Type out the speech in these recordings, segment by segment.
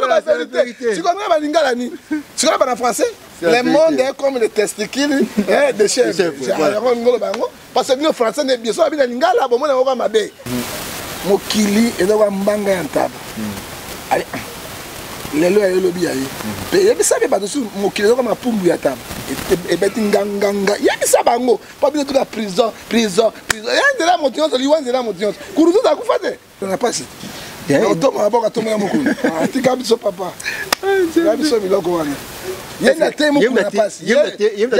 la vérité. Tu comprends pas lingala ni? Tu comprends pas en français? Le monde est comme les testicules de chèvre. Parce que nous français ne bien sûr bien lingala bon moi on va mabe. Mokili et donc mbanga yantaba. Allez. Lelo ya lobi ya yi. Pe yebisa be ba dosu mokili donc ma pumbu ya taba. Et beti nganga. Yebisa bango. Pas bien tout la prison. Y'a de la motion, liwan de la motion. Kuruzu ta kufate. On n'a pas si. Otoma aboka toma ya mokulu. Atika biso papa. Ya biso biloko wana. Yenda te mokulu na pasi. Ya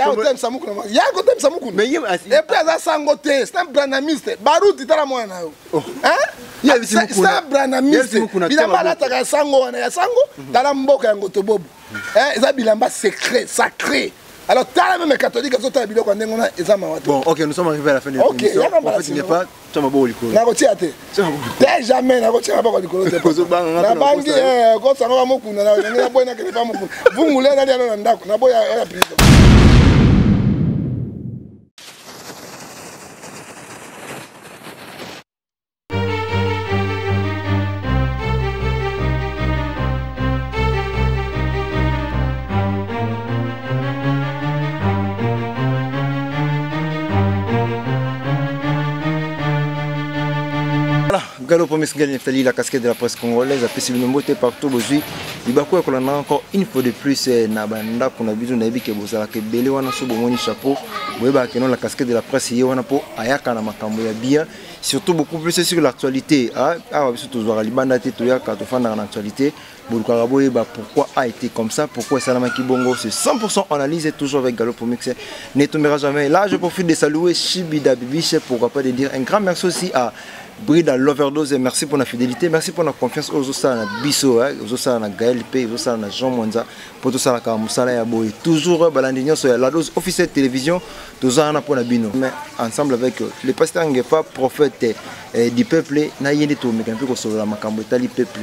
otem samuku na. Ya otem samuku. Mais yem asi. Et puis ça sangote, c'est un branamiste. Baruti tala mwana yo. Hein? Ya biso mokulu. C'est un branamiste. Bilamba la taka sango wana ya sango. Tala mboka yango to bobo. Hein, ça bilamba secret, sacré. Alors, tu as même les catholiques qui sont à Biloko. Bon, ok, nous sommes arrivés à la fin de l'émission. En fait, il n'y a pas. Tu m'as beau l'école. T'es jamais, n'a pas l'école. La banque, quand ça va beaucoup, vous moulez dans la prison. Gallo Promis Gagne la casquette de la presse congolaise a possible de partout aujourd'hui. Il va quoi qu'on a encore une fois de plus Nabanda qu'on a besoin d'avis que vous avez que belé wana so bomoni chapeau. Vous voyez que non la casquette de la presse hier wana po ayaka na makambo ya bien. Surtout beaucoup plus sur l'actualité. Ah surtout voir libanda te toya ka to fanda dans l'actualité. Boulkaraboye pourquoi a été comme ça, pourquoi Salama Kibongo, c'est 100% analysé toujours avec Gallo Promis. Ne tombera jamais. Là je profite de saluer Shibida Bibiche, pourquoi pas de dire un grand merci aussi à Brida l'overdose, merci pour la fidélité, merci pour la confiance aux Osana Bisso, aux Osana Gaël P, aux Osana Jean Mwanza, pour tout ça la Kamusala et Aboy. Toujours Balandignon sur la dose officielle télévision, tout ça pour la Bino. Mais ensemble avec le pasteur Ngefa, prophète du peuple, Nayende tout, mais quand sur la Makambo Tali peuple,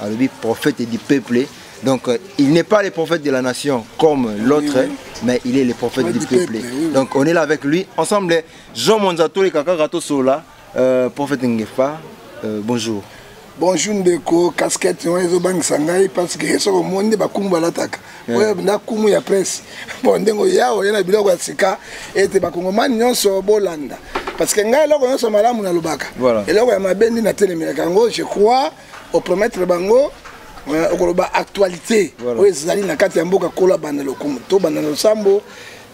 alors prophète du peuple. Donc il n'est pas le prophète de la nation comme l'autre, mais il est le prophète du peuple. Donc on est là avec lui, ensemble Jean Mwanza, tous les Kakarato sont là. Prophète Ngefa, bonjour. Bonjour Ndeko, casquette, on est au banc Sangai parce que c'est au monde de Bakumba l'attaque. Ouais, na kumu ya presse. Bon, ndengo ya o yana biloko sika et te bakongomani nyonso bolanda. Parce que ngai loko nyonso malamu na lubaka. Et loko ya mabendi na telemela kango, je crois au promettre bango okoloba actualité. Oui, ezali na kati ya mboka kola banda lokumu. To banda na sambo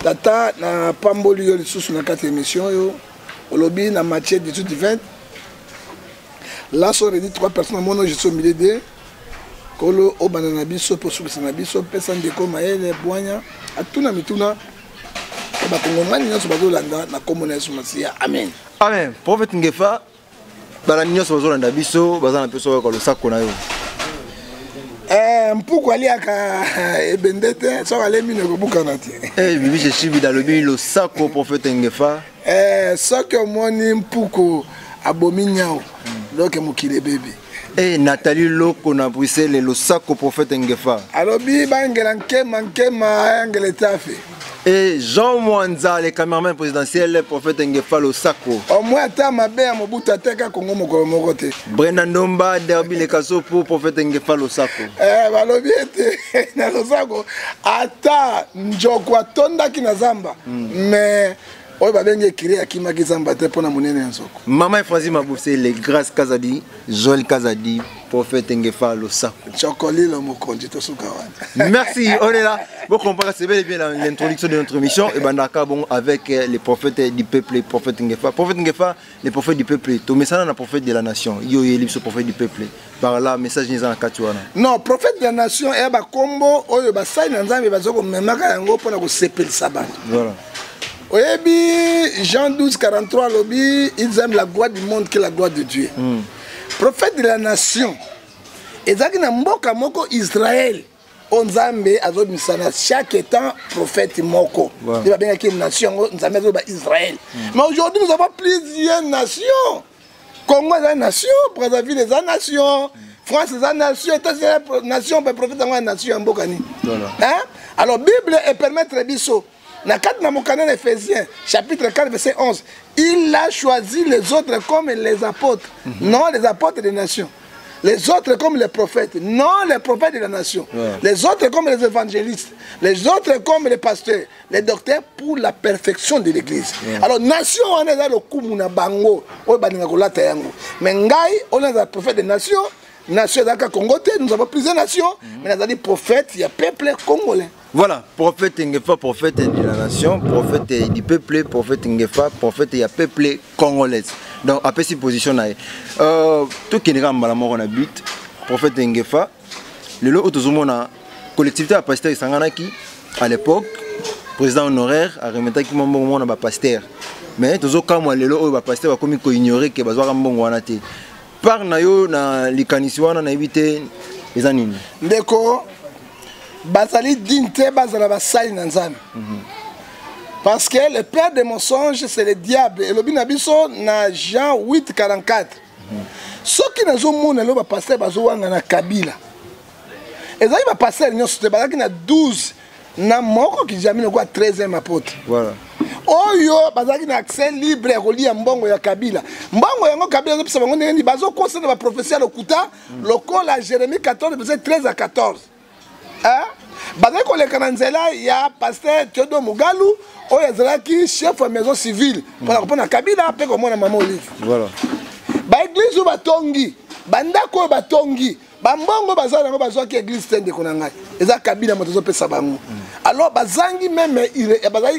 tata na pamboli yo lisusu na kati émission yo. Au lobby, dans matière du tout divin. Là, on a dit 3 personnes. Moi, je suis au milieu d'eux. Kolo, au bananabiso, pour soulever sanabiso, personne de comme elle, boigna, à tout na mituna. Ba kongomani nyoso bazolanda na komona Yesu Masiya. Amen. Amen. Prophète Ngefa, bala nyoso bazolanda biso, bazana peso ko lo sako na yo. Mpuku aliaka ebendete so ale mine ko bukana ti. Bibi je suis dans le bi lo sako prophète Ngefa. Soko moni mpuku abominyao. Donc mukile bébé. Nathalie Loko na Bruxelles le sako prophète Ngefa. Alors bi bangela nkema angele tafe. Et Jean Mwanza, le caméraman présidentiel, le prophète Ngefa le sako. Au moins, tu as ma belle Mobuta Teka Congo Mokomokote. Brendan Domba, Derby le Kasso pour prophète Ngefa le sako. Balobiete, na le sako. Ata, Njokwa Tonda Kinazamba. Mais. Oh, bah, bien écrit à qui m'a dit pour la monnaie en soko. Maman Franzi Maboussé, les grâces Kazadi, Joël Kazadi, prophète Ngefa le sako. Chocolat le mokondi to sukawan. Merci, on est là. Vous comprenez, c'est bel et bien l'introduction de notre émission. Et Bandaka bon avec les prophètes du peuple, prophète Ngefa. Prophète Ngefa, les prophètes du peuple. Tout message na prophète de la nation. Yo yeli ce prophète du peuple. Par là message ni za katuana. Non, prophète de la nation e ba kombo oyo ba sai na nzambe bazoko memaka yango pona ko sepel sabat. Voilà. Jean 12, 43, lobby, ils aiment la gloire du monde que la gloire de Dieu. Prophète de la nation. Et ça qui n'a pas moko Israël. On zambe azomisana chaque étant prophète moko. Il va bien qu'il y ait une nation, Israël. Mais aujourd'hui nous avons plusieurs nations. Congo est une nation, Brazzaville est une nation, France est une nation, États-Unis est une nation, le prophète est une nation. Alors Bible est permettre biso. Dans Ephésiens, chapitre 4, verset 11, il a choisi les autres comme les apôtres, non les apôtres des nations. Les autres comme les prophètes. Non, les prophètes de la nation. Les autres comme les évangélistes. Les autres comme les pasteurs. Les docteurs pour la perfection de l'église. Alors, nation, on est dans le Kumuna Bango. Mais Ngai, on est dans le prophète des nations. Nation d'Aka Congoté, nous avons plusieurs nations. Mais nous avons des prophètes, il y a peuple congolais. Voilà, prophète Ngefa, prophète de la nation, prophète du peuple, prophète Ngefa, prophète il y a peuple congolais. Donc, après cette position, tout qui est dans le but, prophète Ngefa, le lot où la collectivité à pasteur Sanganaki, à l'époque, président honoraire, a remis qui m'a dit pasteur. Mais tout ça, quand le lot où pasteur a commis ignorer que Bazoa Rambon Wanate. Par nayo na likanisiwana na éviter les anines. Ndeko bazali dinte bazala basali na nzambe. Parce que le père des mensonges c'est le diable et le binabiso na Jean 8:44. Ceux qui nazo mona lo ba pasteur bazo wanga na Kabila. Ezali ba pasteur nyonso te bazaki na 12 na moko ki jamine kwa 13e apôtre. Voilà. Oyo bazaki na accès libre ya kolia mbongo ya Kabila. Mbongo yango Kabila zopisa bango ndenge bazo conseiller ba prophétie lokuta lokola Jérémie 14 verset 13 à 14. Hein? Bazaki koleka na nzela ya pasteur Théodore Mugalu oyo ezalaki chef de maison civile pour na Kabila pe ko mona mama Olive. Voilà. Ba église batongi, bandako batongi. Bambongo bazala ngo bazwaki église tende konanga eza Kabila moto zopesa bango. Alors bazangi même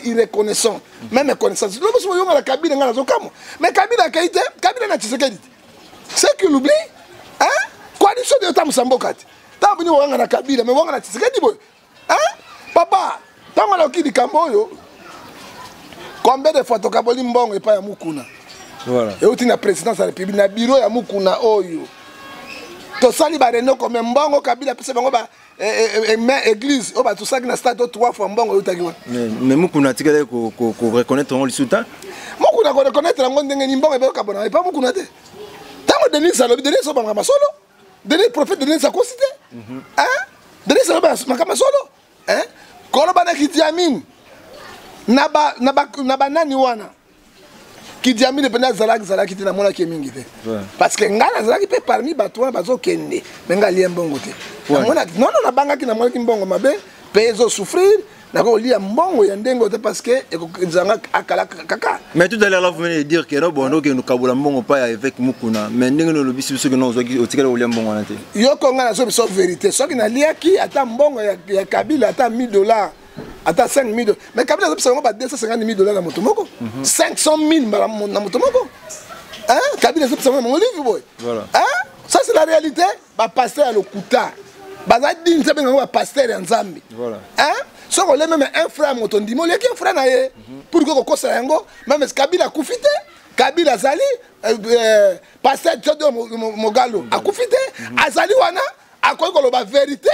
irreconnaissant même connaissance lobo so yonga la Kabila ngala zokamo mais Kabila kaite Kabila na Tshisekedi c'est qu'il oublie hein coalition de tamu sambokati tamu ni wanga na Kabila mais wanga na Tshisekedi boy hein papa tamu la okidi kamboyo combien de fois tokaboli mbongo epa ya Mukuna voilà et uti na présidence de la République na bureau ya Mukuna oyo to sali ba reno comme mbongo Kabila pese bango ba église o ba to saki na stade 3 fois mbongo utaki wa mais Mukuna tikele ko reconnaître on le sultan Mukuna ko reconnaître ngo ndenge ni mbongo e ba kabona e pa Mukuna te tango Denis alobi Denis so banga masolo Denis prophète Denis sa cité hein Denis so ba makama solo hein ko lo bana kitiamine na ba nani wana Kidiamine pena zalaki te na mona ke mingi te parce que ngala zalaki pe parmi batwa bazo kende menga lia mbongo te mona non na banga ki na mona ki mbongo mabe pezo souffrir na ko lia mbongo ya ndengo te parce que ezanga akala kaka. Mais tout à l'heure là vous venez de dire que no bondo que nous kabula mbongo pa avec Mukuna mais ndenge no lobi biso que non otikala lia mbongo na te yo ko ngala so biso vérité so ki na lia ki ata mbongo ya Kabila ata $1000 Attends 5 000 $. Mais Kabila a 250 000 $ dans Motomoko. 500 000 dans Motomoko. Hein? Kabila a 250 000 $. Voilà. Hein? Ça c'est la réalité. Bah pasteur à l'Okuta. Bah ça dit c'est bien pasteur en Zambie. Voilà. Hein? Si on a même un frère Motondimo, il y a un frère naé pour que on ça yango. Même Kabila a koufité. Kabila Zali pasteur Théodore Mogalo a koufité. Azali wana a quoi la vérité.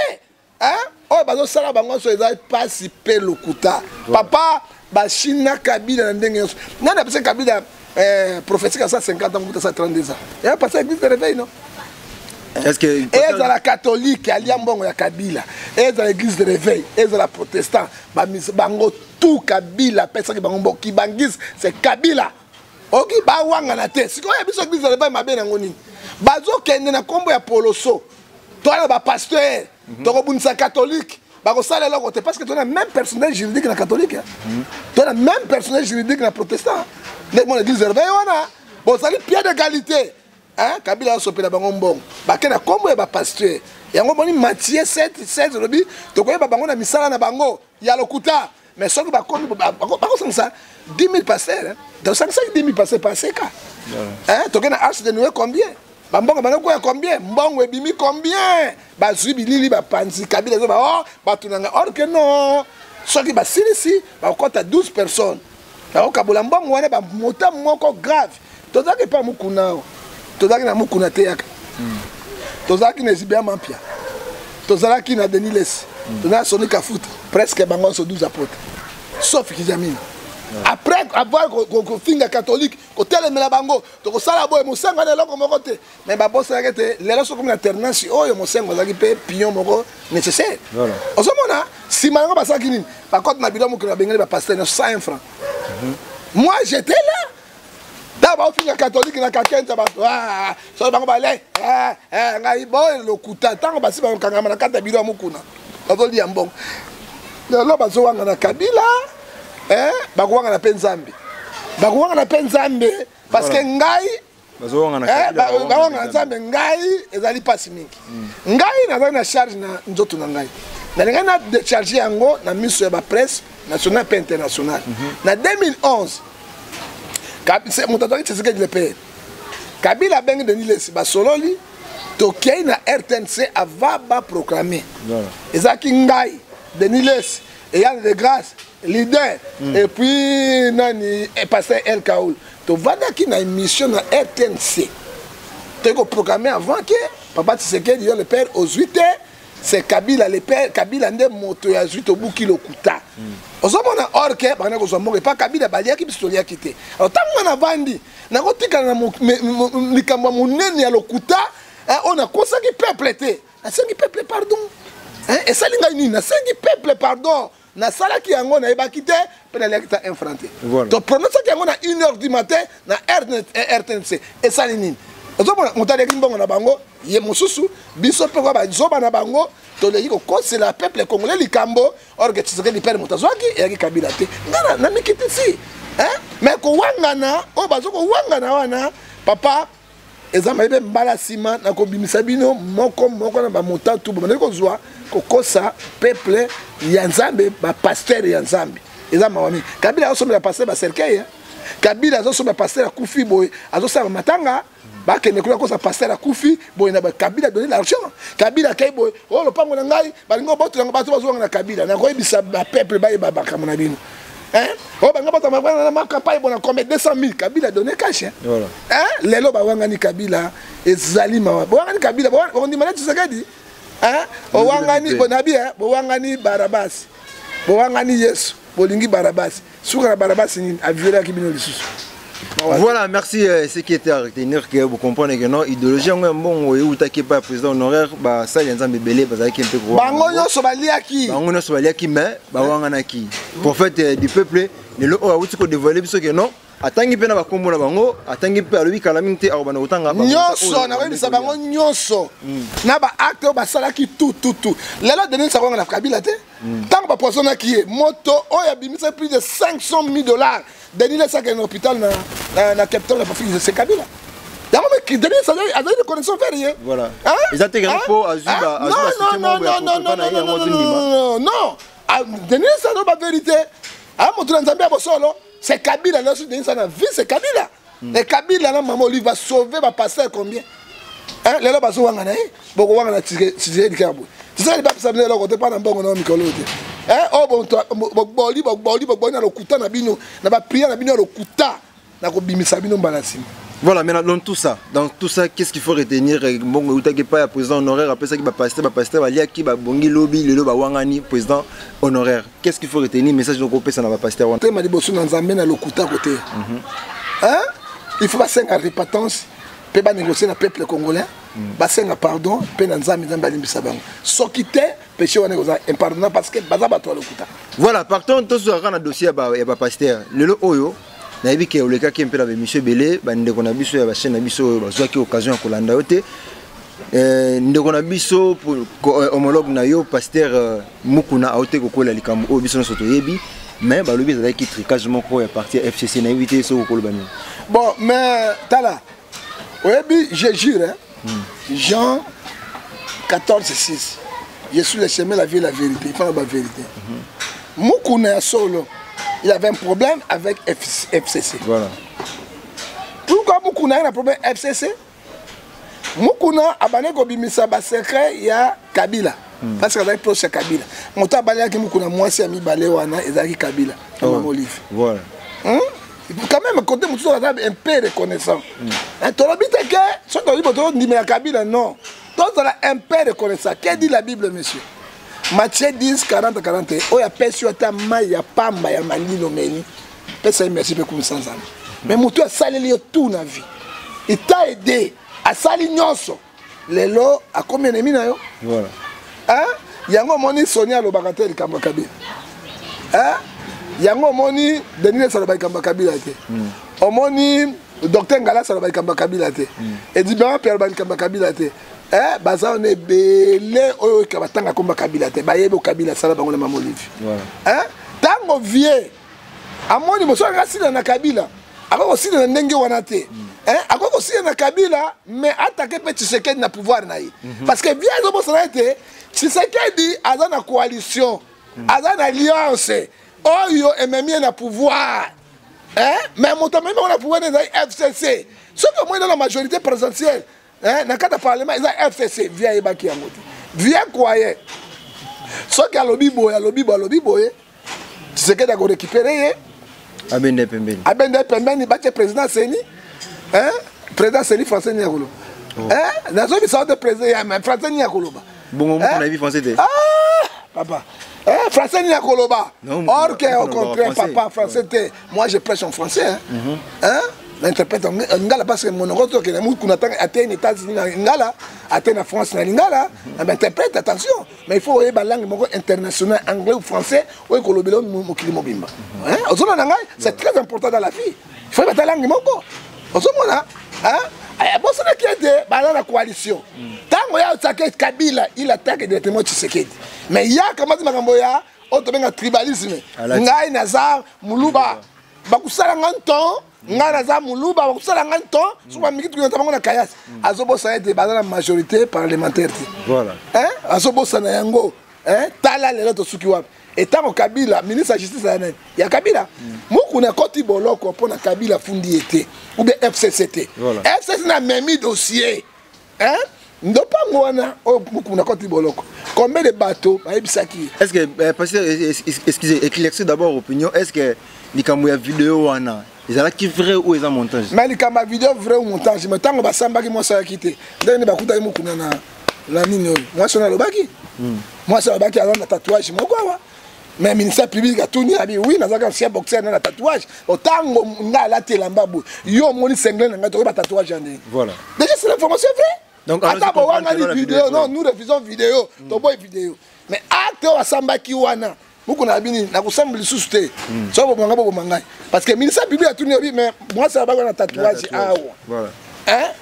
Hein? Oh, bazo sala bango so ezali pasi pe lokuta. Papa ba China Kabila ndenge yoso. Nana pese Kabila prophétique à 150 ans ou 132 ans. Et a passé l'église de réveil non? Est-ce que et dans la catholique alia mbongo ya Kabila, et dans l'église de réveil, et dans la protestant, bango tout Kabila pesa ki bango ki bangis c'est Kabila. Oki ba wanga na te. Siko ya biso église de réveil mabe na ngoni. Bazo kende na kombo ya Poloso. Toi ba pasteur Tokobunisa catholique, parce que tu as le même personnel juridique dans la catholique. Tu as le même personnel juridique dans la protestant. Mon église de réveil, bon, ça dit pied d'égalité. Hein? Kabila a sopé la bangon bon. Bakena comme un pasteur. Et on a Matthieu 7, 16, tu connais bangon na misala na bango. Il y a le kuta. Mais ça, ça 10 000 pasteurs. Dans 5 10 000 pasteurs par CK. Hein? Tu connais Arche de Noé combien? Bambongo banako ya combien? Mbongo ebimi combien? Ba zubi lili ba panzi Kabila zo ba oh ba tunanga or que non. Soki ba silisi ba kota 12 personnes. Ba okabula mbongo wana ba mota moko grave. Tozaki pa Mukuna. Tozaki na Mukuna te yaka. Tozaki na Zibia Mampia. Tozaki na Deniles. Tozaki Sonika Foot presque bango so 12 apôtres. Sauf Kijamine. Après avoir finga catholique, côté les melabango, donc ça la boy mosenga na loko moko te. Mais ba boss la te, les là sont comme alternance, oh yo mosenga za ki pe pion moko nécessaire. Voilà. Osomona, si mango ba saki nini, par contre na bilan mo que na bengeli ba pasteur 100 francs. Moi j'étais là. D'abord, on finit catholique, il y a quelqu'un qui va so bango balé ngai boy lokuta tango basi ba kangama na kata bilo mukuna bazoli ya mbongo lelo bazowanga na Kabila bakuwanga na penzambe parce que ngai bazowanga na nzambe ngai ezali pasi mingi ngai nazali na charge na nzoto na ngai na ngai na décharger yango na miso ya ba presse nationale pe internationale na 2011 Moutatori Tshisekedi le père Kabila bengi Denis Lesi basololi tokei na RTNC avaba proclamé ezaki ngai Denis Lesi et Yann de Grâce leader et puis nani et passé El Kaoul to vadaki na émission na RTNC teko proclamé avant que papa Tshisekedi le père aux 8h c'est Kabila le père Kabila nde moto ya 8 obuki lokuta ozomona orke bana ko zomoke pa Kabila baliaki bistolia kité alors tango na vandi na kotika na mikamba munene ya lokuta on a consacré peuple té na sengi peuple pardon et ça linga ni na sengi peuple pardon na sala ki yango na ebakité pe na lekita infranté to prononce ki yango na 1h du matin na RTNC et ça nini ozomona mutali kimbongo na bango ye mosusu biso pe kwa bazoba na bango toleki kokosela peuple congolais likambo orge Tshisekedi père mutazwaki eyaki Kabila te ngana na mikiti si mais kowangana o bazoko wangana wana papa ezama ebe mbala sima na kobimisa bino moko na bamotatu bomana kozwa kokosa peuple ya Nzambe ba pasteur ya Nzambe ezama wami Kabila asomela pasteur ba cercueil Kabila asomela pasteur akufi boy azosala matanga bakende kula kosa pasteur akufi boy na Kabila donner l'argent Kabila kay boy o lopango na ngai balingo boto na bato bazwanga na Kabila na koyebisa ba peuple ba bakamona bino oh banga bato na ma campagne bona combien 200 000 Kabila donner cash voilà lelo ba wangani Kabila ezali mawa wangani Kabila on dit malade Tshisekedi o wangani bonabi bo wangani Barabas bo wangani Yesu bolingi Barabas suka na Barabas ni aviera ki bino lisusu. Voilà, merci. Ce qui était à retenir, que vous comprenez que non, idéologie, on est bon, ou t'as pas président honoraire, bah ça, il y a un bébé, parce qu'il y a un peu gros. Bangono Sobaliaki. Bangono Sobaliaki, mais bah on a qui. Prophète du peuple, le lot a aussi dévoilé ce que non. Atangi pe na ba kombo na bango, atangi pe alobi calamité a bana utanga ba. Nyonso na webisa bango nyonso. Na ba acte ba salaki tout. Lelo Denis Sassou na Kabila te. Tant ba poisson na qui moto oya bimisa plus de $500 000. Denis Lesi à l'hôpital na capitale la fille c'est Kabila. Y'a même qui Denis Sassou a des connexions fériées. Voilà. Ils intégrent pour Azuba non. Denis Sassou ba vérité. Moto na Nzambe bosolo. C'est Kabila, là, sur Denis Sassou, c'est Kabila. Et Kabila, là, maman, lui, va sauver, va passer combien? Les gens vont se faire, beaucoup vont se faire. Tu sais, les gens vont se faire, pas dans bon nom, Mikolo. Oh, bon, boli, na lokuta na bino, na ba prier na bino lokuta, na ko bimisa bino balasima. Voilà, mais dans tout ça, qu'est-ce qu'il faut retenir? Bon, vous n'avez pas président honoraire, après ça qui va passer, il y a qui va bongi lobby, le loba wangani président honoraire. Qu'est-ce qu'il faut retenir? Message de groupe, ça n'a pas passé. M'a dit bosso dans Zambé na lokuta côté. Il faut passer en répétence, peut pas négocier le peuple congolais, passer en pardon, peut dans Zambé dans Balimbisa bango. So quitter, péché on négocier impardonnable parce que baza ba toi lokuta. Voilà, partons tous sur un dossier ba pasteur. Le oyo nayebi ke oleka ki mpela be monsieur Belé bandeko na biso ya ba chaîne na biso bazwaki occasion ya kolanda yo te ndeko na biso homologue na yo pasteur Mukuna aote kokola likambo o biso soto yebi mais balobi ezalaki tricage moko ya parti FCC na éviter so kokolo bani. Bon mais tala oyebi je jure Jean 14:6 je suis le chemin la vie la vérité il faut la vérité. Mukuna solo il avait un problème avec FCC. Voilà. Pourquoi Mukuna a un problème avec FCC? Mukuna a bané kobimisa ba secret ya Kabila. Parce qu'il a proche Kabila. Mota balé ki Mukuna mwasi ami balé wana ezaki Kabila. Olive. Voilà. Il faut quand même compter un peu reconnaissant. Tu as dit que ce que tu as Kabila, non. Tu as un peu reconnaissant. Qu'est-ce que dit la Bible, monsieur? Matthieu 10, 40, 41. Oh, il y a personne qui a pamba, il y a manino meni. Personne ne merci beaucoup sans âme. Mais mon tour a salé tout dans la vie. Il t'a aidé à salir nyonso. Les lots, à combien de minutes? Voilà. Hein? Il y a un moment Sonia le bagatel de Kamba Kabila. Hein? Il y a un moment Denis Salobay Kamba Kabila. Au moment docteur Ngala ça va kamba Kabila te et dit bien Pierre ban kamba Kabila te baza on est belé oyo ka batanga komba Kabila te ba yebo Kabila sala bango na mamolivi tango vie amoni moso ngasina na Kabila akoko sina na ndenge wana te akoko sina na Kabila mais attaquer pe Tshisekedi na pouvoir na yi parce que bien zo bosana te Tshisekedi aza na coalition aza na alliance oyo ememie na pouvoir mais mon même on a pouvoir dans FCC sauf que moi dans la majorité présidentielle dans le cadre parlement ils ont FCC via ebaki yango via croyez ce que lobby boy tu sais que d'accord récupérer abende pembeni ba président Seni président Seni français ni akolo na zo bisa de président mais français ni akolo ba bon on a vu français de papa français ni akoloba or que au contraire papa français moi je prêche en français l'interprète en ngala parce que mon roto que nous qu'on attend atteint les États-Unis ngala atteint la France na ngala interprète attention mais il faut y ba langue internationale anglais ou français ou kolobelo mokili mobimba ozona nanga c'est très important dans la vie il faut ba langue moko ozomona bon c'est qui était dans la coalition tango ya attaquer Kabila il attaque directement Tshisekedi mais il y a comment dire makambo ya otobenga tribalisme ngai naza muluba bakusala nganton ngai naza muluba bakusala nganton soba mikiti kuna tabango na kayas azobosa ete bazana majorité parlementaire voilà azobosa na yango tala lelo to suki wapi etango Kabila ministre de justice ya Kabila mukuna koti boloko pona Kabila fundi ete ou bien FCCT FCC na memi dossier ndopango wana mukuna koti boloko combien de bateaux bayebisaki est-ce que pasteur excusez éclaircir d'abord opinion est-ce que likambo ya vidéo wana ezalaki vrai ou eza montage mais likambo ya vidéo vrai ou montage mais tango basambaki mwasi ayaki te ndenge bakutaki mukuna na nini oyo mwasi na lobaki mwasi alobaki aza na tatouage moko awa mais ministère public a tourné à dire oui nous avons ancien boxeur dans la tatouage autant on a la telamba bout yo moni cinglé na ngato ba tatouage andé voilà déjà c'est l'information vraie donc attends on a des vidéos non nous refusons vidéo to boy vidéo mais acte wa sambaki wana muko na bini na kusamba lisusu te so bo manga bo mangai parce que ministère public a tourné mais moi ça ba na tatouage awa voilà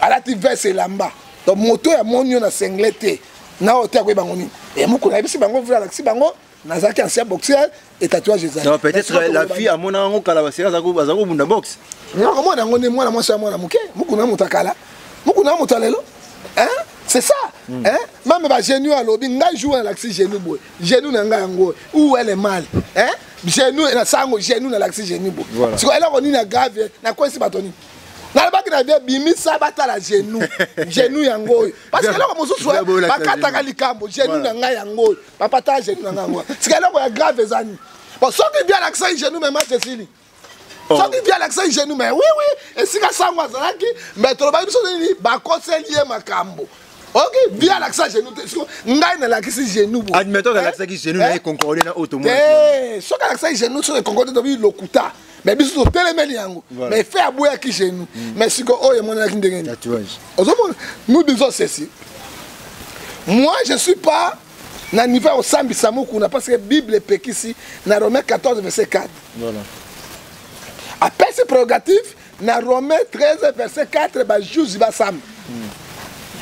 à la verse lamba donc moto ya monio na cinglé te na hôtel ko bango ni et muko na bisi bango vra la si bango nazaki ancien boxeur et tatouage ezali non peut-être la fille a mona ngo kala basira zako bunda box non mona ngo ne mwana mwasa mwana muke mukuna mutakala mukuna mutalelo c'est ça même ba genou à lobby ngai joue à l'axi genou boy genou na ngai ngo où elle est mal genou na sango genou na l'axi genou boy siko ela ko ni na grave na ko esi batoni na baki na bien bimisa batala genou genou yango parce que là comme mosusu bakataka likambo genou na ngai yango papata genou na ngai c'est que là ko ya grave ezani bon soki bien l'accent genou même Cécile soki bien l'accent genou mais oui et sika sango azalaki mais to ba biso ni ba conseiller makambo OK bien l'accent genou ngai na l'accent genou bo admettons que l'accent genou na concordé na auto moi soki l'accent genou sur concordé to bi lokuta mais biso to telemeli yango mais fait aboya ki chez nous mais siko oyo mona ki ndenge tatouage nous disons ceci moi je suis pas na niveau au sambi samuku na parce que Bible pekisi na Romains 14 verset 4 voilà après ces prérogatives na Romains 13 verset 4 ba juge ba sam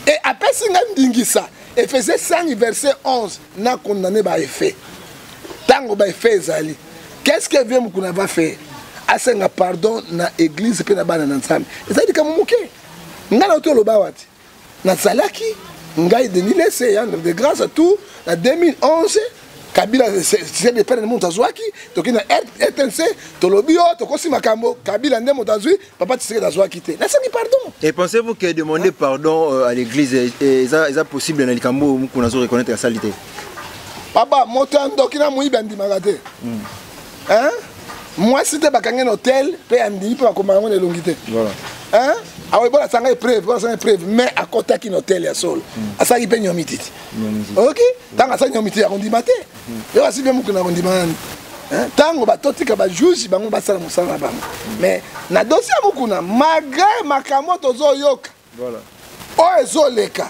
et après singa ndingisa Ephésiens 5 verset 11 na condamné ba effet tango ba effet ezali qu'est-ce que vient mukuna va faire asenga pardon na église pe na bana na nzambe ezali kama muke ngala to loba wati na salaki ngai de laisser de grâce à tout en 2011 Kabila c'est le père de Montazouaki to kina RTNC to lobio to kosi makambo Kabila ndemo tazui papa tsike tazouaki te na saki pardon et pensez-vous que demander pardon à l'église est possible na likambo mukuna zo reconnaître la salité papa motando kina muiba ndimagate moi si tu bakange un hôtel pe andi pe bakoma ngone longité voilà awe bola sanga preuve mais à côté qui hôtel ya solo asaki pe nyomititi OK tanga sa nyomiti ya kondimate yo asi bien mukuna kondimani tango batotika ba juge bango basala musala bango mais na dossier mukuna malgré makamoto zo yoka voilà o ezoleka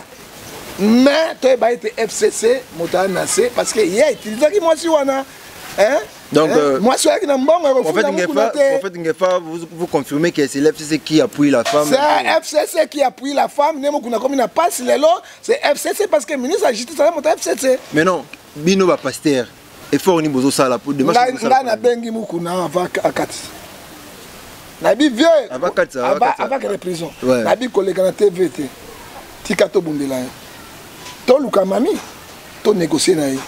mais to ba été FCC motana c'est parce que hier utilisaki moi si wana Donc, moi, je suis avec un bon. En fait, vous confirmez que c'est l'FCC qui appuie la femme. C'est FCC qui appuie la femme. C'est FCC parce que le ministre de la Justice a monté FCC. Mais non, Bino va pasteur. Et faut ni bozo ça la pour demain. Na bengi mukuna avec Akati. Na bi vieux. Avec la prison. Na bi collègue na TVT. Tikato bundela. To luka mami. To négocier na yi.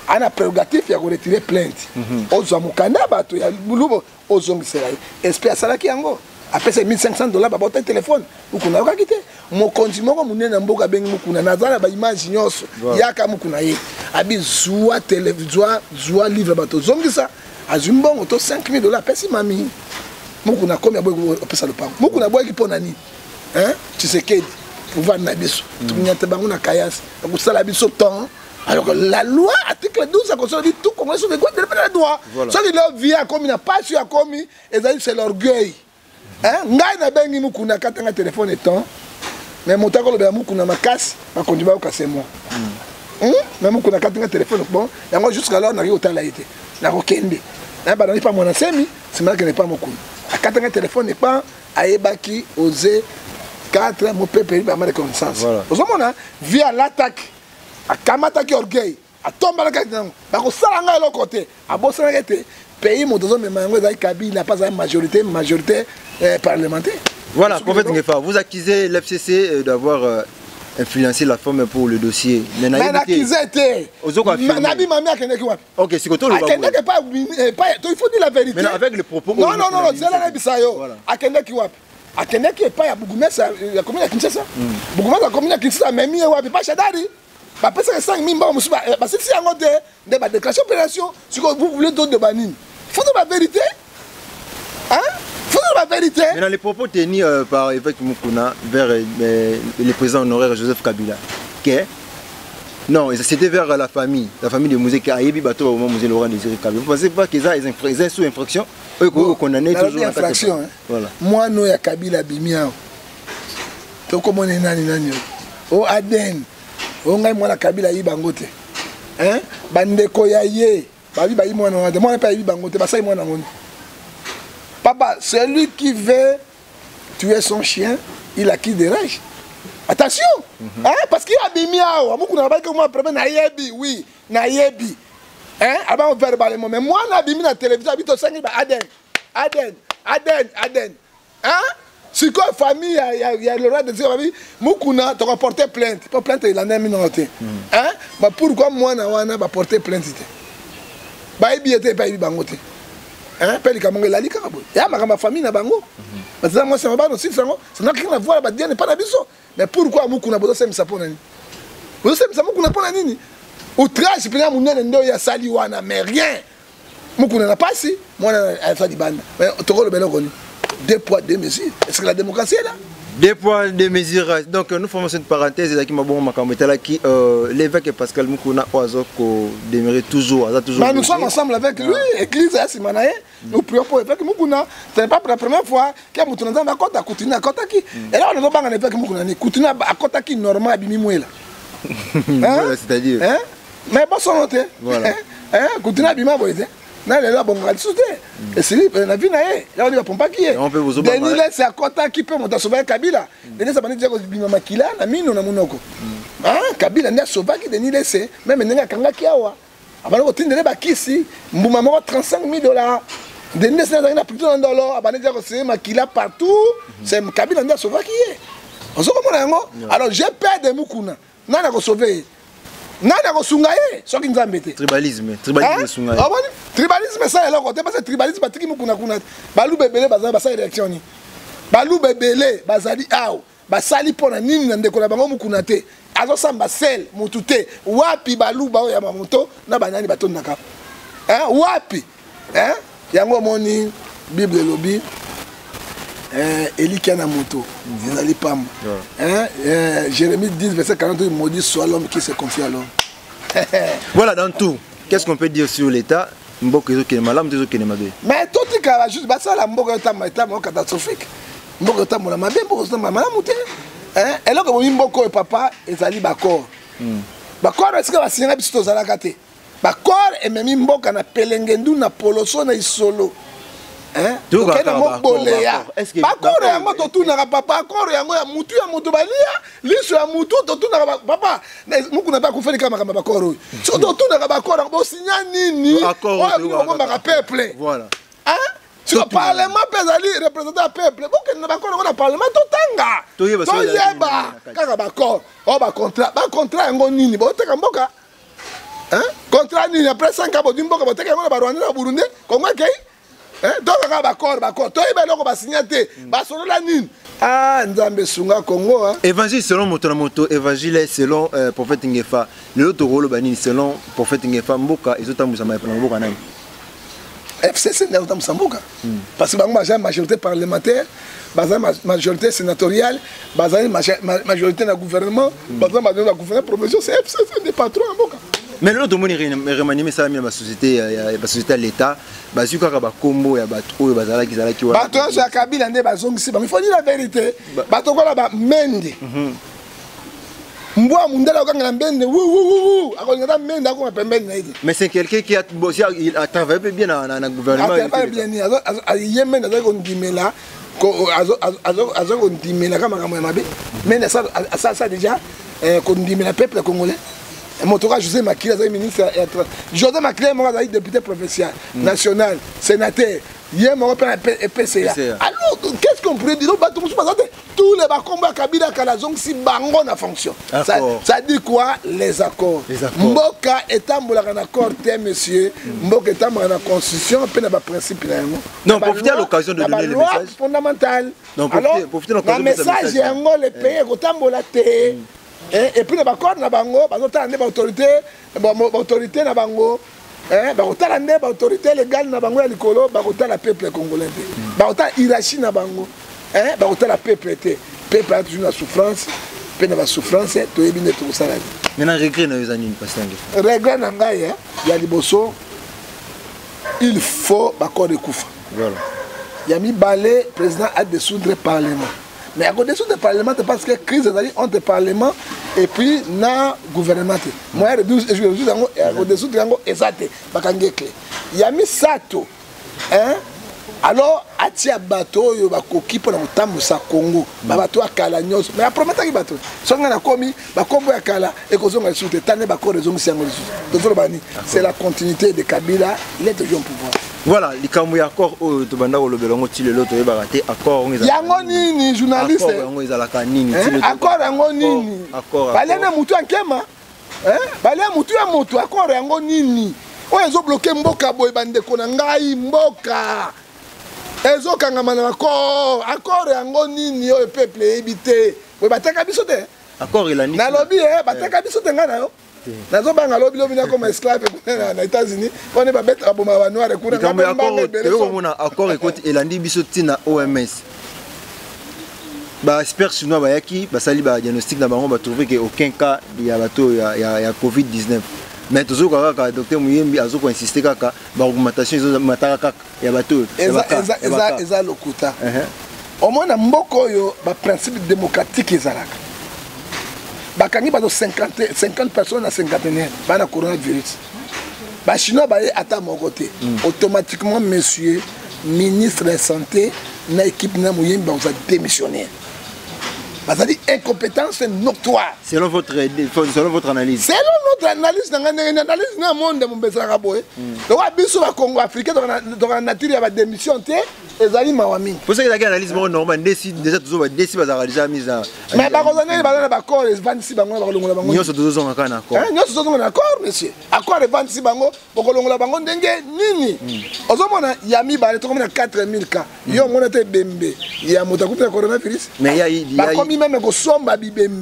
Ana prérogative ya ko retirer plainte. Ozo mukanda bato ya bulubo ozo ngisela yi. Espère sala ki yango. Après c'est $1500 ba bote téléphone. Mukuna ka kité. Mo continue ko munena mboka bengi mukuna nazala ba image nyonso. Yaka mukuna yi. Abi zoa télévision zoa livre bato zongisa. Azumbongo to $5000 pesi mami. Mukuna komi aboy opesa le pan. Mukuna boy ki pona ni. Hein? Tu sais que pouvoir na biso. Tunyate bango na kayas. Ko sala biso temps. Alors que la loi, article 12, ça dit tout Congolais sont des droits de la droit. Ça dit leur vie a commis, n'a pas su à commis, et c'est l'orgueil. Hein? Ngai na bengi mukuna katanga téléphone et temps. Mais mon tako le mukuna ma casse, ma conduit au casser moi. Mais mukuna katanga téléphone bon, et moi jusqu'à là on arrive au temps là été. Na rokende. Na ba pas mon semi, c'est mal que n'est pas mukuna. A katanga téléphone n'est pas aebaki oser 4 mon pépé ba ma reconnaissance. Au moment via l'attaque a kamata ki orgueil a tomba la kadang ba ko sala nga lo côté a bosana kete pays motozo mais mango za Kabila pas une majorité parlementaire. Voilà, prophète Ngefa, vous accusez l'FCC d'avoir influencé la femme pour le dossier. Mais accusé était Nabi mami akende ki wapi. OK, c'est que tout le akende pas il faut dire la vérité. Mais avec les propos non, c'est la bisayo. Akende ki wapi. Akende ki pas ya Bugumesa ya commune ya Kinshasa. Bugumesa commune ya Kinshasa même wapi pas Shadari. Parce que 5 000 parce que si on a des déclarations d'opération, si vous voulez d'autres de banine, il faut la vérité. Hein? Il faut la vérité. Mais dans les propos tenus par évêque Mukuna vers le président honoraire Joseph Kabila, non, c'était vers la famille de Mouzé qui a ébi bateau au moment Mouzé Laurent Désiré Kabila. Vous pensez pas qu'ils ont sous infraction? Eux condamnés toujours en infraction. Voilà. Moi, nous, il y a Kabila Bimia. Tu comment on est nani? Oh, Aden. On a moi la Kabila yi bangote. Hein? Bandeko ya ye. Babi bayi moi non. Moi pas yi bangote. Basa moi non. Papa, celui qui veut tuer son chien, il a qui des rage. Attention. Hein? Parce qu'il a bimia. Amuku na ba que moi problème na yebi, oui, na yebi. Hein? Avant verbalement. Mais moi na bimi na télévision habito sangi ba Aden. Hein? Si quoi famille il y a le roi de dire Mukuna tu vas porter plainte. Pas plainte il en a mis dans côté. Hein? Bah pourquoi moi na wana ba porter plainteité. Ba ebiete ba ebi bangote. Hein? Peli kamonga la lika bo. Ya ma famille na bango. Parce que moi c'est ma bano si sango, c'est n'a rien à voir ba dia n'est pas na biso. Mais pourquoi Mukuna bozo sem sa pona ni? Bozo sem sa Mukuna pona nini? Outrage pena munene ndo ya sali wana mais rien. Mukuna na pasi, moi na fa di banda. Mais toko le belo koni. 2 poids, 2 mesures. Est-ce que la démocratie est là? 2 poids, 2 mesures. Donc nous faisons cette parenthèse qui l'évêque Pascal Mukuna Oazoko demeure toujours. Mais nous sommes ensemble avec lui, l'église Simanaye. Nous prions pour l'évêque Mukuna. Ce n'est pas pour la première fois qu'il y a Mukuna à Kota, Koutina à Kotaki. Et là on ne va pas l'évêque Mukuna, Koutina à Kotaki normal à Bimimouela. C'est-à-dire. Mais bon, son noté. Voilà. Koutina à Bimimouela. Non, il est là, bon, on a dit et c'est la vie, là, on dit, pompa qui est. Denis, c'est à Kota qui peut monter sauver Kabila. Denis, ça va dire que Bimama Kila, na mine, on a monoko. Kabila, n'a sauvé qui Denis, c'est même Nenga Kanga Kiawa. Avant de tenir les ici, Mboumama $35,000. Denis, c'est un plutôt $1. Avant de dire que c'est Makila partout, c'est Kabila, n'a sauvé qui est. On se comprend, alors j'ai peur de Mukuna. Non, on a sauvé. Nana ko sungaye soki nzambete tribalisme sungaye tribalisme ça là côté parce que tribalisme batiki mukuna kuna balu bebele bazali basa élection ni balu bebele bazali aw basali pona nini na ndeko na bango mukuna te azo samba sel mutute wapi balu ba ya mamoto na banani batonda ka wapi yango moni bible lobi Eli na moto, ils pas. Jérémie 10, verset 42, maudit soit l'homme qui se confie à l'homme. Voilà, dans tout, qu'est-ce qu'on peut dire sur l'État? Mboko qui est malade, qui est malade. Mais tout est carré, juste ça, la mboko est catastrophique. Mboko est malade, mboko est malade. Et là, comme mboko et papa, ils allaient d'accord. D'accord, est-ce que va signer un petit peu de bakor ememi mboka na pelengendu na poloso na isolo tokende yango boleya bakoro yango totunaka papa akoro yango ya mutu ya moto balia liso ya mutu totunaka papa mokuna mpe akufeli kaka makambo ya bakoro oyo so totunaka bakoro yango bosinya nini oyo okombaka peuple siko parlement mpe ezali représentant ya peuple bokende na bakoro yango na parlement totanga toyeba kaka bakoro oyo bacontrat yango nini boteka mboka contrat nini après 5 ans bodi mboka boteka yango na barwanda na burundi kongo ekei donc kaka bakor toyeba eloko basinya te basolola nini nzambe sunga Congo évangile selon moto na moto évangile selon prophète Ngefa lelo tokoloba nini selon prophète Ngefa mboka ezotambwisama na mboka nani FCC ezotambwisa mboka parce que bango bazali majorité parlementaire bazali majorité sénatoriale bazali majorité na gouvernement bazali majorité na gouvernement provincial c'est FCC des patrons ya mboka. Mais là, tout le monde est remanié, ça la société à l'État. Basu kaka bakombo ya bato oyo bazala ki zala ki wa. Bato ya Kabila nde bazongisi ba. Il faut dire la vérité. Bato ko la ba mende. Mbwa mundela okanga na mende. Wu. Akonga mende akoma pembeni na idi. Mais c'est quelqu'un qui a bossé, il a travaillé bien dans gouvernement. Il a travaillé bien ni. Yemen azako ndimela ko azako ndimela kama kama mabe. Mais ça déjà ko ndimela peuple congolais. Motoka José Makila, ministre, José Makila est député provincial, national, sénateur, il est PCA. Alors, qu'est-ce qu'on pourrait dire? Tous les combats Kabila Kalazong si bangon a fonction. Ça dit quoi? Les accords. Mboka est un accord, monsieur. Mboka est un constitution, un principe. Non, profitez à l'occasion de donner le message fondamental. Alors, le message est un les pays qui et puis les accords na bango bazotala nde autorité na bango bakotala nde autorité légale na bango ya likolo bakotala peuple congolais te bakotala hiérarchie na bango bakotala peuple te peuple a toujours la souffrance pe na ba souffrance toyebi nde tokosala maintenant regret na yozani pastange regret na ngai ya liboso il faut bakor ekufa voilà ya mibale président a dissoudre le parlement. Mais à côté de ce parlement, parce que la crise est entre le parlement et puis le gouvernement. Moi, je suis au-dessous de l'exaté. Il y a mis Sato. Alors, à tia bateau, il y a un pour le temps de Congo. Il y a un bateau à Kalanyos. Mais après, il y a un bateau. Si on a commis, il y a un Kala et qu'on a insulté. C'est la continuité de Kabila. Il est toujours au pouvoir. Voilà, les camus accord au Tobanda ou le Belongo Tile l'autre baraté accord yango nini journaliste accord yango nini balena mutu ankema balena mutu ya moto accord yango nini oyo ezo bloquer mboka boy bande kona ngai mboka ezo kangama na accord yango nini oyo peuple ebité boy bataka biso te accord ilani na lobby bataka biso te ngana yo nazo banga lobby comme esclave na États-Unis on est ba bête aboma ba noir kuna ngamba mona accord ekoti elandi biso tina OMS ba expert chinois ba yaki ba sali ba diagnostic na bango ba trouver que aucun cas ya bato ya COVID-19 mais toujours kaka docteur Muyembi azoko insister kaka ba augmentation zo mataka ya bato eza lokuta au moins na mboko yo ba principe démocratique ezalaka bakangi bazo 50 personnes à 51 bana coronavirus ba chinois ba ata moko te automatiquement monsieur ministre de la santé na équipe na Muyembi ba démissionner. C'est incompétence notoire. Selon votre analyse. Selon notre analyse, l'analyse dans le monde de mon besoin raboé. Donc, à Congo africain, dans la nature, il y a des démissions. Et Zali Mawami. Pour ça, il y a une analyse normale. Déjà, tout le monde décide déjà mise à. Mais par contre, il y a d'accord, les 26 bango, nous sommes tous en accord. Nous sommes en accord, monsieur. Accord les 26 bango, pour que l'on bango dengue, nini. Aujourd'hui, il y a mis 4000 cas. Il y a monté Bembe. Il y a monté le coronavirus. Mais il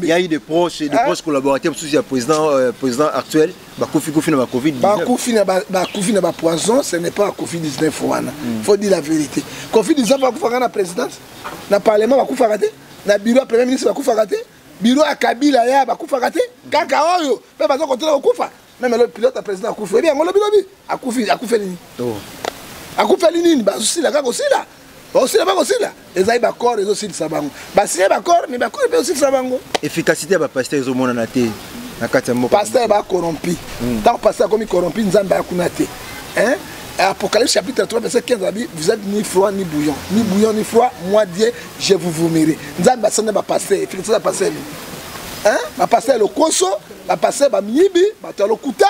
y a eu des proches collaborateurs sous le président actuel. Bakoufi na Covid. Bakoufi na poison, ce n'est pas Covid-19 Il faut dire la vérité. Covid-19 va faire la présidence, na parlement va faire rater, na bureau premier ministre va faire rater, bureau à Kabila ya va faire rater. Kaka oyo, pe bazo continuer okufa. Même le pilote président akufa. Bien, on le bilobi, akufa nini. Akufa nini ba aussi la kaka aussi là. Aussi là, aussi là. Les aïe d'accord, les aussi de sabango. Bah si d'accord, mais d'accord, mais aussi de sabango. Efficacité ba pasteur zo mona na té. pasteur va corrompu. Tant pasteur comme corrompu, nous avons kunate. Hein? Apocalypse chapitre 3 verset 15, vous êtes ni froid ni bouillon, ni froid. Moi Dieu, je vous vomir. Nous avons pasteur, effectivement pasteur. Hein? Ma pasteur le koso, ma pasteur ba mibi, ba tolo kuta,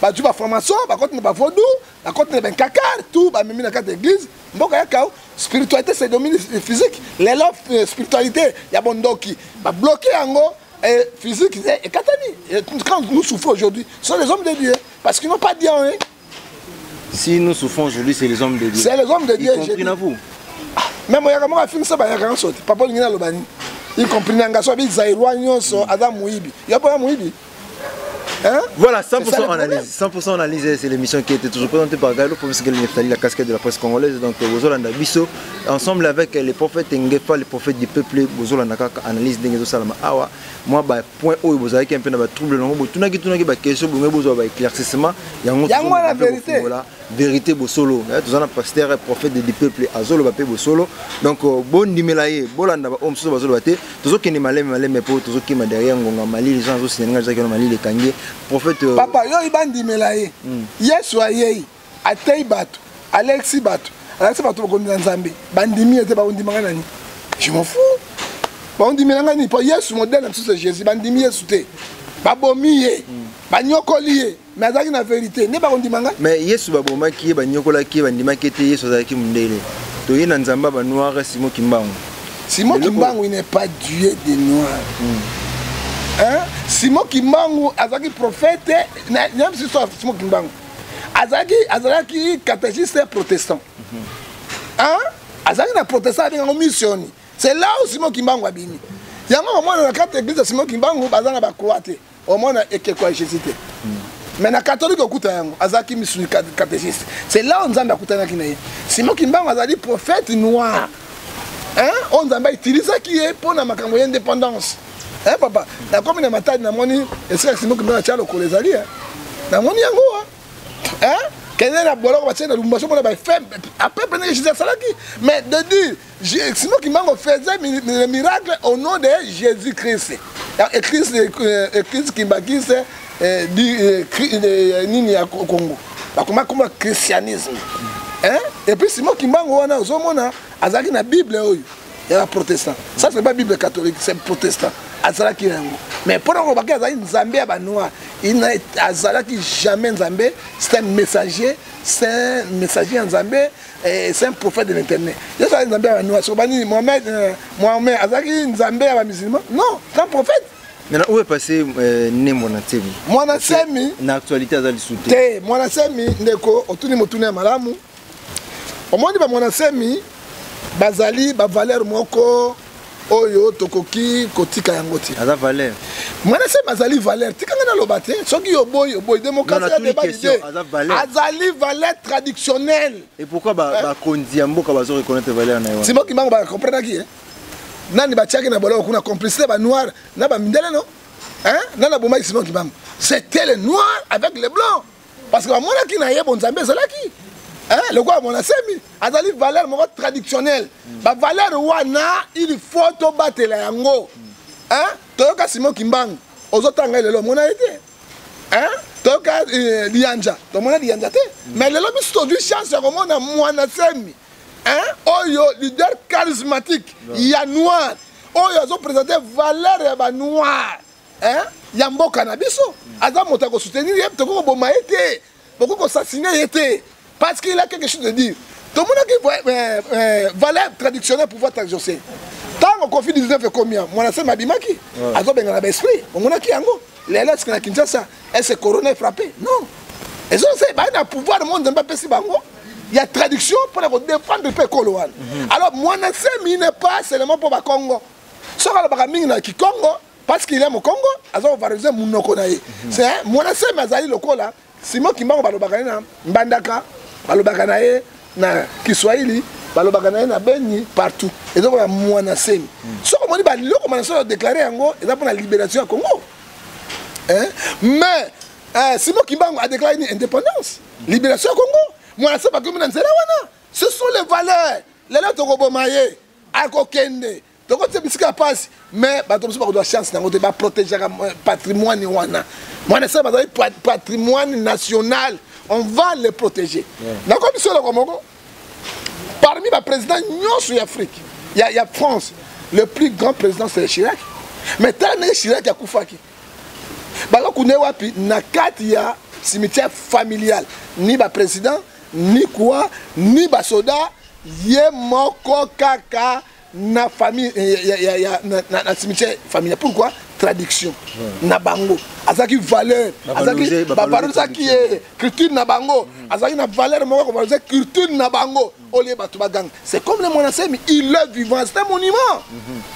ba tu ba formation, ba contre ba vodou, ba contre ben kakar, tout ba mimi na carte église. Mboka ya kao, spiritualité c'est domaine physique. Les lois spiritualité, ya bondoki, ba bloquer ango et physique et katani. Quand nous souffrons aujourd'hui, ce sont les hommes de Dieu parce qu'ils n'ont pas dit hein. Si nous souffrons aujourd'hui, c'est les hommes de Dieu. C'est les hommes de Dieu. Y compris vous. Même moi, je suis ça, je suis papa ngina lobani. Y compris ngaso bi zairwa nyonso adam muibi. Ya pas muibi. Hein? Voilà, 100% analyse. 100% analyse, c'est l'émission qui était toujours présentée par Gaël, professeur Neftali, la casquette de la presse congolaise. Donc, Bozolanda Bisso, ensemble avec les prophètes Ngefa, les prophètes du peuple, Bozolanda analyse d'Engezo Salama Awa. Moi, point où vous avez un peu de trouble, tout n'a pas question, vous avez besoin d'éclaircissement. Il y a la vérité. Vérité Bosolo. Tous en pasteur, prophète du peuple, Azolo Bapé Bosolo. Donc, bon dimelaye, Bolanda, Om Soso Bazolo Bate, tous ceux qui ne malem, mais pour tous ceux qui m'ont derrière, Mali, les gens aussi, les gens qui ont Mali, les Kangé. Prophète papa yo ibandi melaye yesu ayei atei bato alexi bato bakondi na nzambe bandimi ete baondimanga nani je m'en fous baondimelanga nini po yesu modèle na biso c'est jésus bandimi yesu te babomi ye banyokoli ye mais azalaki na vérité nde bakondimanga mais yesu babomaki ye banyokolaki ye bandimaki ete yesu azalaki mondele toye na nzambe banoir Simon Kimbangu. Simon Kimbangu il n'est pas Dieu des noirs. Hein? Simon Kimbangu azaki prophète, même si c'est Simon Kimbangu, azaki catéchiste protestant. Hein? Azaki na protestant avec un mission. C'est là où Simon Kimbangu a bini. Il y a un moment dans la carte église de Simon Kimbangu, bazana ba croate. Au moins na quoi Jésus. Mais na catholique okuta yango, azaki mission catéchiste. C'est là où Nzambe akuta na kinaye. Simon Kimbangu azali prophète noir. Hein? On Nzambe utilise qui est pour na makambo indépendance. Hein papa, la commune de Matadi na moni est-ce que Simon Kimbangu a le kolezali hein? Na moni yango hein? Quel est la bolok ba tient na lumbaso pour ba faire après prendre Jésus salaki. Mais de dire Simon Kimbangu faisait le miracle au nom de Jésus-Christ. Et Christ Kimbaki c'est nini ya Congo. Ba comment christianisme. Hein? Et puis Simon Kimbangu wana ozomona azaki na Bible oyo. Il y a un protestant. Ça, ce n'est pas la Bible catholique, c'est protestant. Mais pour nous, Nzambé il n'a jamais Nzambé. C'est un messager Nzambé, et c'est un prophète de l'internet. Il y a Nzambé Mohamed Nzambé musulman. Non, c'est un prophète. Maintenant, où est passé Monatsemi? Monatsemi. L'actualité a été soutenue. Monatsemi, Ndeko, Otuni Motune Malamu. Au moins, Monatsemi. Bazali ba valeur moko oyo tokoki kotika yangoti aza valeur mwana se bazali valeur tikanga na lobate soki yo boy démocratie ya débat azali valeur traditionnelle. Et pourquoi ba kondi mboka bazo reconnaître valeur na yo Simon Kimbangu ba comprendre qui nani ba tiaki na bolo kuna complicité ba noir na ba mindele no hein nana bomba Simon Kimbangu c'était le noir avec les blancs parce que mwana ki na yebo Nzambe zalaki. Hein, le quoi mon asemi azali valeur traditionnelle ba valeur wana il faut to battre la yango hein toyoka Simon Kimbangu ozotanga lelo mona été hein toyoka lianja to mona lianja te mais lelo biso du chance ya komona mwana semi hein oyo leader charismatique ya noir oyo azo présenter valeur ya ba noir hein ya mboka na biso aza moto ko soutenir yep to ko boma été beaucoup ko assassiner été. Parce qu'il a quelque chose de dire. Tout le monde qui valeur traditionnelle pour pouvoir t'exaucer. Tant qu'on confie 19 et combien? Moi, c'est Mabimaki. Azo benga na esprit. On a qui yango. Les là, c'est na Kinshasa. Est-ce que Corona est frappé? Non. Et ça, c'est un pouvoir de monde n'a pas pessi bango. Il y a traduction pour défendre le peuple coloan. Alors, moi, c'est n'est pas seulement pour le Congo. Ce qu'on a bagaming na ki Congo, parce qu'il aime au Congo, azo valoriser mon nokonaye. C'est moi, c'est Mazali le là. Simon Kimbangu balobaka na Mbandaka. Balobaka na ye na Kiswahili, balobaka na ye na Beni partout. Et donc mwana semi. So comme on dit ba loko manaso déclarer yango, et pour la libération du Congo. Hein? Mais Simon Kimbangu a déclaré une indépendance, libération du Congo. Mwana semi ba comme na nzela wana. Ce sont les valeurs. Les là to bomaye, akokende, donc c'est bisika passe mais bato mosusu bakozwa chance nango te baprotéger patrimoine wana mwana ça bazali patrimoine national on va le protéger nako biso loko moko parmi les présidents nyonso ya Afrique il y a France le plus grand président c'est Chirac mais tant que Chirac a kufaki balo kune wapi na kati ya cimetière familial ni ba président ni quoi ni ba soda ye moko kaka na famille na cimetière familial pourquoi traduction na bango azaki valeur azaki babalozaki culture na bango azaki na valeur moko ko valoriser culture na bango olé bato bagang c'est comme le monasemi il est vivant c'est un monument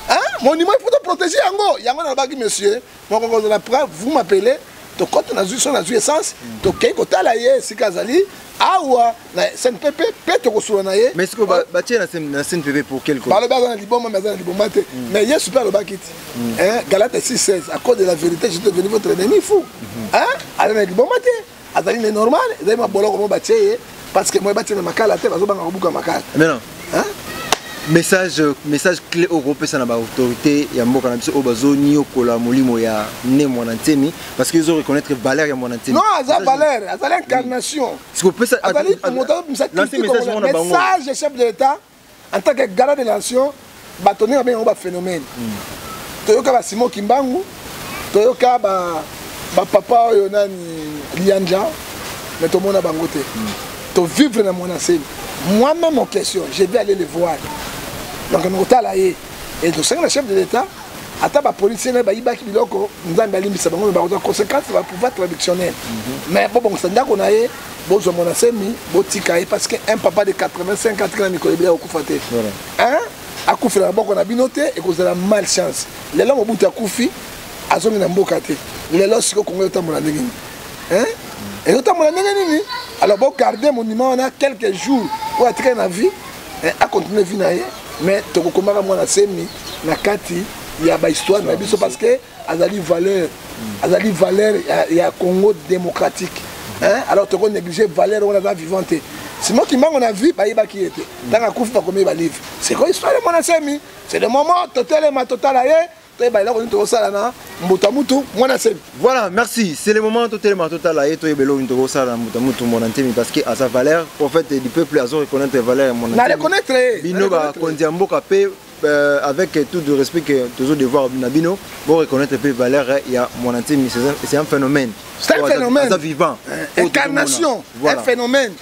hein monument il faut protéger yango na baki monsieur moko ko la preuve vous m'appelez to côté na zuso na zu essence to kei ko tala ye sikazali awa na SNPP peut ko solo na ye mais est-ce que batie na SNPP pour quel cause par le bas dans liboma mais dans liboma te mais il est super le bakiti hein Galate 6:16 à cause de la vérité je suis devenu votre ennemi fou hein ala na liboma te azali ne normal ezali mabolo ko batie parce que moi batie na makala te bazo banga kobuka makala mais non hein message clé au groupe ça na ba autorité ya mboka na biso obazoni okola molimo ya ne mwana ntemi parce que ils ont reconnaître valeur ya mwana ntemi non ça valeur ça l'incarnation ce qu'on peut ça message chef de l'état en tant que garant de la nation batonner ba un phénomène toyoka ba Simon Kimbangu toyoka ba papa oyo nani Lianja mais tout le monde a bangoté to vivre na mwana ntemi moi-même en question je vais aller les voir donc nous tala et donc c'est le chef de l'état ata ba policier na ba ibaki biloko nzambe alimbisa bango ba conséquence va pouvoir traditionnel mais bon ça ndako na ye bozo mona semi botika parce que un papa de 85 ans qui na mikolo bien okufate hein akufela boko na binote et cause la malchance les longs bout akufi azongi na mboka te les lots siko kongo tambola ndenge hein et tambola ndenge nini alors bon garder monument on a quelques jours pour attirer la vie à continuer vie na ye mais to komaka mwana semi na kati ya ba histoire na biso parce que azali valeur ya Congo démocratique hein alors to ko négliger valeur on a vivante sinon qui manque on a vu ba yeba qui était dans la coupe pas comme ba livre c'est quoi histoire de mwana semi c'est le moment total aye voilà, merci. C'est le moment totalement total à être belo une togosa dans Mutamutu Monantemi parce que à sa valeur, en fait, du peuple a reconnaître la valeur Monantemi. Na reconnaître. Bino ba kondiambo kapé avec tout le respect que toujours devoir Nabino, bon reconnaître la valeur il y a Monantemi, c'est un phénomène. C'est un phénomène. C'est vivant. Incarnation, un phénomène.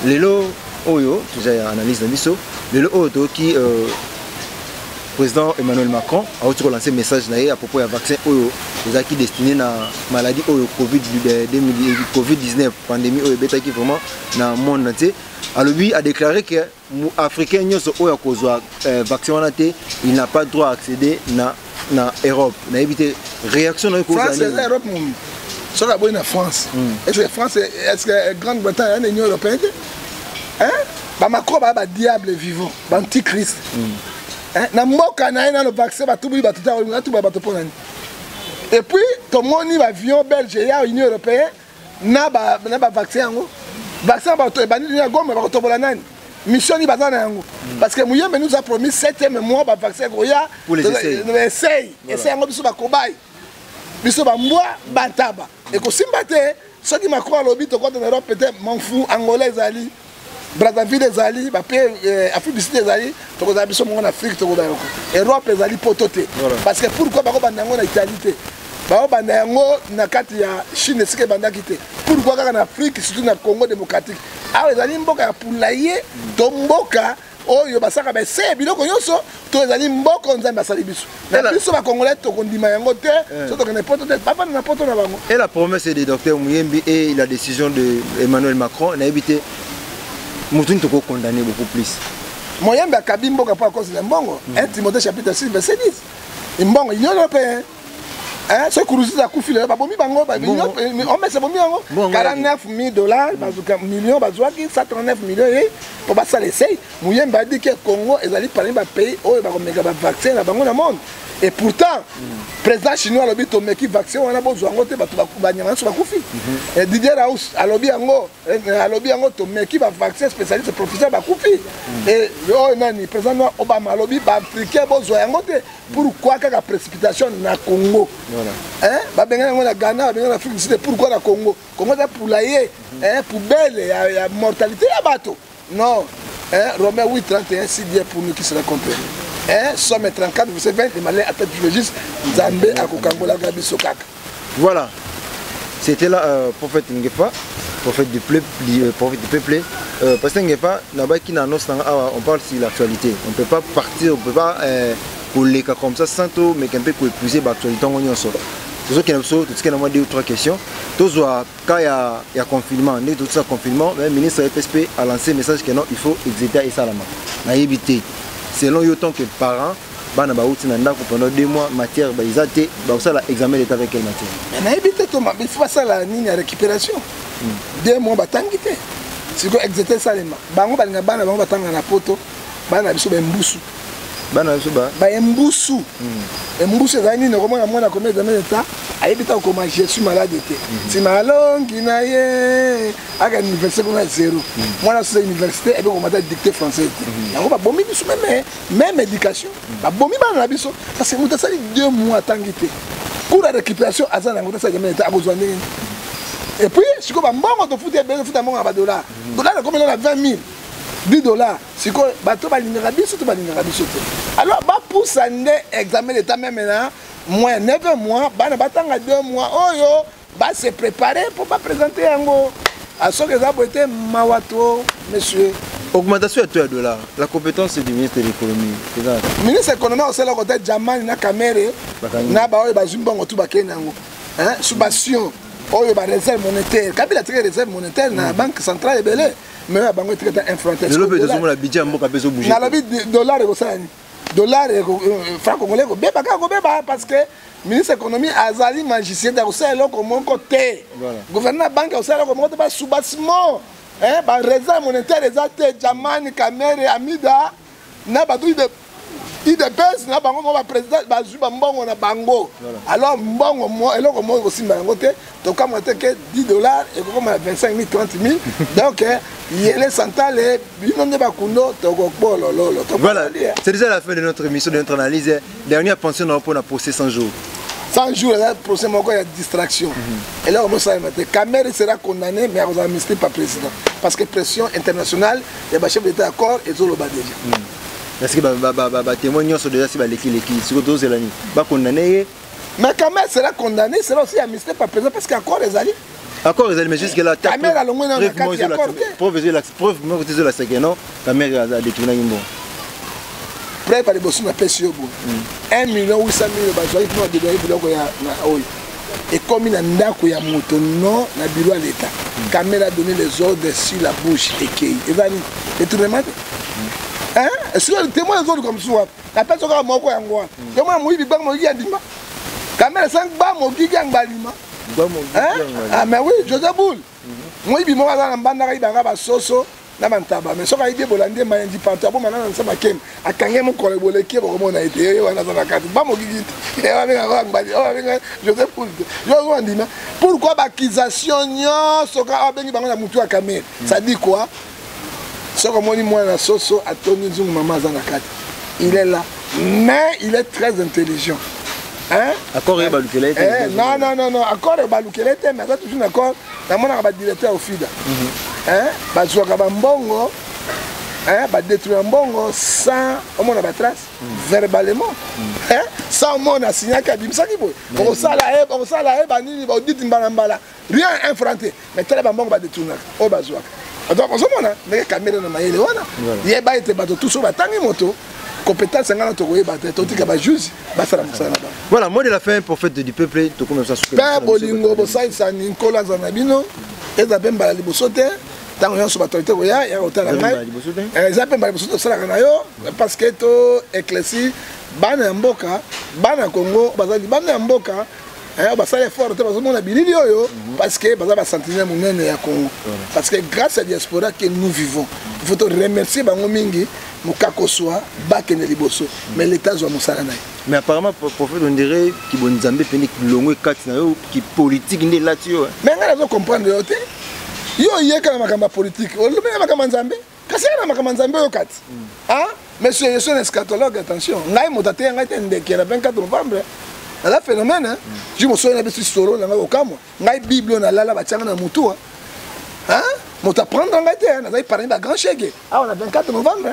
Lelo oyo, tu as analyse Nabiso, lelo oyo qui président Emmanuel Macron a aussi relancé un message à propos du vaccin qui est destiné à la maladie Covid-19, pandémie qui vraiment dans le monde entier. Alors lui a déclaré que les Africains qui ont vaccin, il n'a pas le droit d'accéder à l'Europe. Il a évité réaction dans France, c'est l'Europe. C'est la France. Est-ce que France, est-ce que Grande-Bretagne est l'Union européenne? Macron est un diable vivant, un antichrist. Na mboka na ina le vaccin ba tubu ba tuta ba tuba ba topona et puis to moni ba avion belge ya Union européenne na ba vaccin yango vaccin ba to ba ni goma ba tobola nani mission ni bazana yango parce que Muyembe nous a promis 7e mois ba vaccin ko ya pour les essais yango biso ba kobai biso ba mbwa bantaba et ko simbate soki Macron lobi to contre l'Europe peut-être m'en fou angolais ali Brazzaville ezali ba pe Afrique du Sud ezali to ko zabiso mo na Afrique to ko ba Europe ezali pototé parce que pourquoi ba ko banda ngo na Italie te ba ko banda ngo na kati ya Chine sike banda kité pourquoi kaka na Afrique surtout na Congo démocratique ah ezali mboka ya pulaye to mboka oyo basaka ba se biloko nyonso to ezali mboka nzambe asali biso na biso ba congolais to kondima yango te so to kana pototé papa na poto na bango et la promesse du docteur Muyembe et la décision de Emmanuel Macron n'a évité Moutouni toko condamné beaucoup plus. Muyembe a kabimbo à cause de Mbongo. 1 Timothée chapitre 6 verset 10. Mbongo, Union européenne. Hein, ce que a couffé là, bomi bango, on met ce bomi bango. 49 000 dollars, millions, 139 millions pour passer l'essai. Muyembe a dit que Congo est allé parler d'un pays où il va mettre un vaccin dans le monde. Et pourtant, président chinois a lobby tomeki vaccin on a besoin de banyama sur bakufi. Et Didier Raoult a lobby ango tomeki ba vaccin spécialiste professeur bakufi. Et nani président Obama a lobby ba appliquer besoin de pourquoi la précipitation na Congo. Hein? Ba benga na Ghana, ba benga na Afrique du Sud, pourquoi na Congo? Congo za poulailler, hein, poubelle, il y a mortalité ya bateau. Non. Hein? Romain 8:31 si Dieu pour nous qui se rencontrent. Somme 34, vous savez, les malais appellent biologiste, Zambé à Kokangola Gabi Sokak. Voilà, c'était là prophète Ngefa, prophète du peuple. Parce que Ngefa, on parle sur l'actualité. On ne peut pas partir, on ne peut pas coller comme ça sans tout, mais qu'on peut épuiser l'actualité. Tout ce qui est tout ce qui est deux ou trois questions. Tout quand il y a confinement, tout ça confinement, le ministre de FSP a lancé le message que non, il faut exécuter ça là-bas. Éviter. Selon autant que parents, pendant 2 mois, matière, ils ont l'examen d'état avec quelle matière. Il faut ça la ligne de récupération. 2 mois, si vous exécutez ça, vous allez na poto, vous allez mbusu. Mbusu. Mbusu, c'est une combien d'état. Comme je suis malade. Si je suis à l'université, je suis 0. Moi, je suis à l'université et je suis dicté français. Je suis même médication. Parce que je suis 2 mois. Pour la récupération, je suis et puis, si je suis $20 $000. Si vous alors, pour ça, examen d'état même maintenant, moins 9 mois, 2 mois, se préparer pour pas présenter un mot. À ce que ça a été mawato, monsieur. Augmentation à $2. La compétence du ministre de l'économie. Le ministre de l'économie, c'est le côté Jamal, na caméra, na ba bazumbongo tout bakenango. Hein, subvention, réserve monétaire. Quand il a tiré réserve monétaire, na banque centrale est belée. Mais la banque est infrantée. Le budget de la besoin bouger. Na lobi dollar et franc congolais parce que le ministre de l'économie Azali magicien de mon côté. Le gouvernement banque a sous bâtiment. Réserve monétaire, Jamani, Kamere, Amida, il dépêche, le président Bazouba Bango. Alors, moi aussi, donc comme $10 et comme 25 000, 30 000. Donc, il y a les centrales et voilà, c'est déjà la fin de notre émission, de notre analyse. Dernière pension pour la procès 100 jours. 100 jours, il y a procès, il y a distraction. Et là, on sait que Kamere sera condamné, mais on amnistie par le président. Parce que pression internationale, il y a des chefs d'État d'accord et tout le bas déjà. Est-ce que les témoignages sont déjà condamnés? Mais Kamere sera condamné, sera aussi amnistie par le président parce qu'accord les alliés. Accord les alliés, mais jusqu'à la Kamere a le moins dans la preuve de la séquence, Kamere a détourné un bon. Prêt par les bossons à PCO. 1 800 000 pour dédoyer et comme il a un moto non na bureau à l'État. Kamere a donné les ordres sur la bouche et qui il va détournement. Hein? Est-ce que le témoin des autres comme ça? La personne qui a mort en moi. Témoin moi il va mourir Dima. Kamere 5 ba mo gigang balima. Ah mais oui, Joseph Boul. Moi il mort dans banda il va ba soso. Na bantaba mais soka idée bolande maindi pantabo manana nsama kem akange mo kole boleki bo komona ite wana zona kati ba mo gigi e wa benga ko ngbali o benga Joseph Poul yo wandima pourquoi l'accusation nyo soka bengi bango na mutu akamere ça dit quoi soka moni mwana soso atoni zungu mama zana kati il est là mais il est très intelligent. Hein? Accord et balukele. Non, accord et balukele, mais ça toujours d'accord. Dans mon directeur au FIDA. Hein? Bazouaka bambongo, hein? Détruire mbongo sans au moins la trace verbalement. Hein? Sans mon a signé kabimsa qui boy. On sala banini ba dit mbala rien infranté. Mais tele bambongo ba détruire au bazouaka. Donc on se mona, mais caméra na mayele wana. Yeba ete bato tout so batangi moto. Compétence voilà, moi de la fin, prophète du peuple, tout comme ça. Père Bolingo, Bosaï, Nicolas Zanabino, et Zabemba Libosote, dans le sur l'autorité, il y a un hôtel à Maï. Zabemba Libosote, parce que tout éclairci, Bana Mboka, Bana Congo, Bazali, Bana Mboka, basala effort te bazomona bilili oyo parce que baza basentinelle monene ya Congo parce que grâce à diaspora que nous vivons il faut te remercier bango mingi mokako soa bakende liboso mais l'état zwa mosala na ye. Mais apparemment prophète on dirait ki bon Nzambe pende ki longo kati na yo ki politique nde lati yo mais nga nazo comprendre yo te yo yeka na makambo politique olobi na makambo Nzambe kasi na makambo Nzambe yo kati monsieur je suis un eschatologue attention ngai motate ngai te ndeke na 24 novembre la phénomène hein je me souviens de ce soro na ngako kamo ngai bible na lala batianga na mutu moto apprendre ngai te na zai parler ba grand chèque on a 24 novembre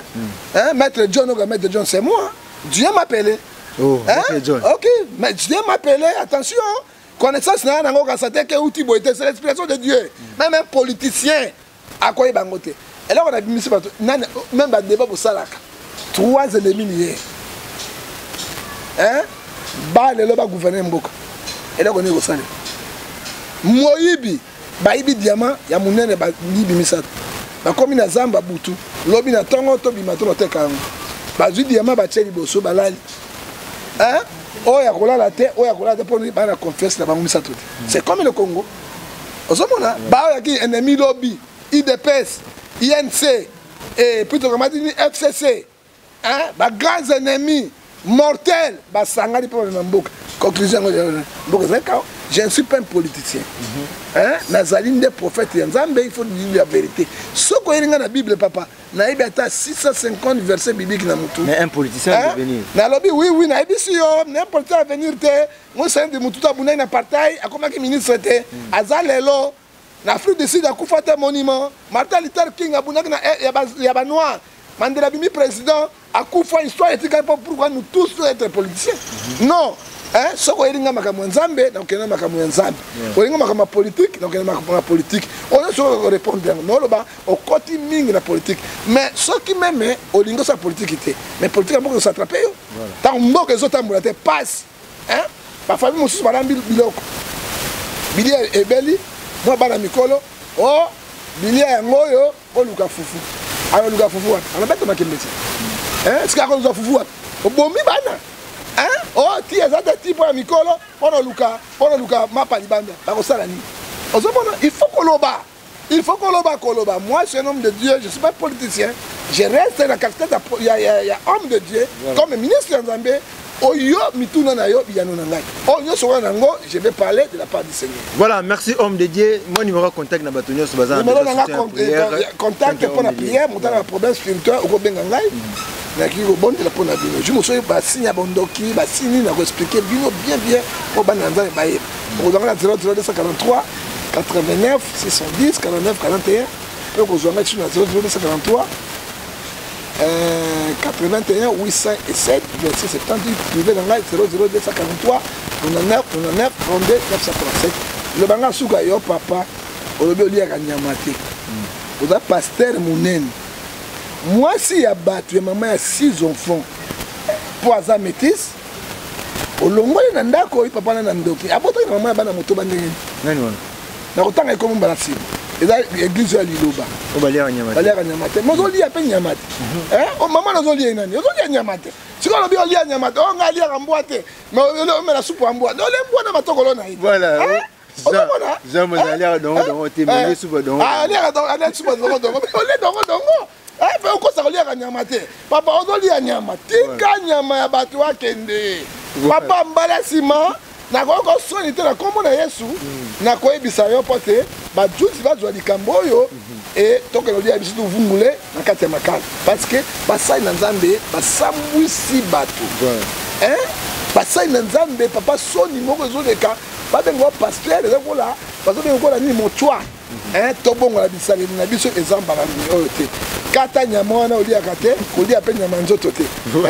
maître John c'est moi Dieu m'a appelé OK mais Dieu m'a appelé attention connaissance na ngoko kasate ke outil boité c'est l'expression de Dieu même un politicien à quoi bangote et là on a bimisi bato même ba débat pour salaka 3 ennemis liés ba lelo ba gouverner mboka et là on est au salé moyibi ba ibi diamant ya munene ba libi misato ba komi na zamba butu lobi na tongo to bima to teka ba zui diamant ba tsheli boso ba lali oya kolala te pour ba na confiance na bango misato c'est comme le Congo ozomona ba ya ki ennemi lobby IDPS INC et plutôt comme dit FCC ba grands ennemis mortel basangani pour na mboka conclusion mboka zaka je ne suis pas un politicien nazali des prophètes ya Nzambe il faut dire la vérité soko iringa na Bible papa na ibi ata 650 versets bibliques na mutu mais un politicien à venir na lobi oui na ibi si yo un politicien à venir te moi c'est de mutu abuna na partai akoma ki ministre te azalelo na Afrique du Sud akufa te monument Martin Luther King abuna na ya ba noir Mandela bimi président akufa histoire etika pourquoi nous tous être politiciens non soko elinga makambo Nzambe donc na makambo Nzambe olinga makambo politique donc na makambo politique on se répondre non loba au côté mingi na politique mais ce qui même olinga sa politique était mais politique mboko s'attraper yo tant mboko ezotambola te passe ba famille mosusu balambi biloko bilia ebeli mo bana mikolo bilia yango yo oluka fufu oluka fufu wapi anabeta makembeti sika ko zo fufu wapi obomi bana ti ezata ti pour mikolo pona luka mapa libanda bakosala ni ozomona il faut koloba moi je suis un homme de Dieu je suis pas politicien je reste dans casquette il y a homme de Dieu comme ministre Nzambe oyo mituna na yo biyano na ngai onyo so na ngo je vais parler de la part du Seigneur. Voilà, merci homme de Dieu. Mon numéro contact na batonyo so bazana contact pour la prière mon dans la problème spirituel au benga ngai na ki go bon de la pona bino je me suis ba signe bondoki ba signe na ko expliquer bino bien au bananza ba ye au dans la 00243 89 610 49 41 et ko zo mettre sur 00243 81 807 26 70 privé dans 00243 99 32 937 le banga suka yo papa olobi olia kanyamate oza pasteur munene moi si ya batu ya maman ya 6 enfants pour aza métis olongoli na ndako papa na ndoki abotaki na maman ya bana moto bandenge nani wana na kotanga ikomo mbala sibo eza église ya liloba obalia nyamate mozolia pe nyamate mama nazolia nani ozolia nyamate siko lobi olia nyamate ngalia kambwa te mais omela supu ambwa ole mbwa na matokolo na ito voilà Jamais aller dans te mêler sous dongo aller dans sous dongo ole dongo pe ko sa kolia nyamate papa ozolia nyama tika nyama ya batu akende papa mbala sima na ko soni te na kombo na Yesu na ko ebisa yo pote ba juti ba zwa likambo yo et donc on dit à biso vungule na kati ya makala parce que basai na Nzambe basambwisi bato basai na Nzambe papa soni moko zoleka babengo pasteur ezokola bazobengo kola ni mochwa tobongo la bisale na biso ezamba ba oyo te kata nyama wana oliaka te kolia pe nyama nzoto te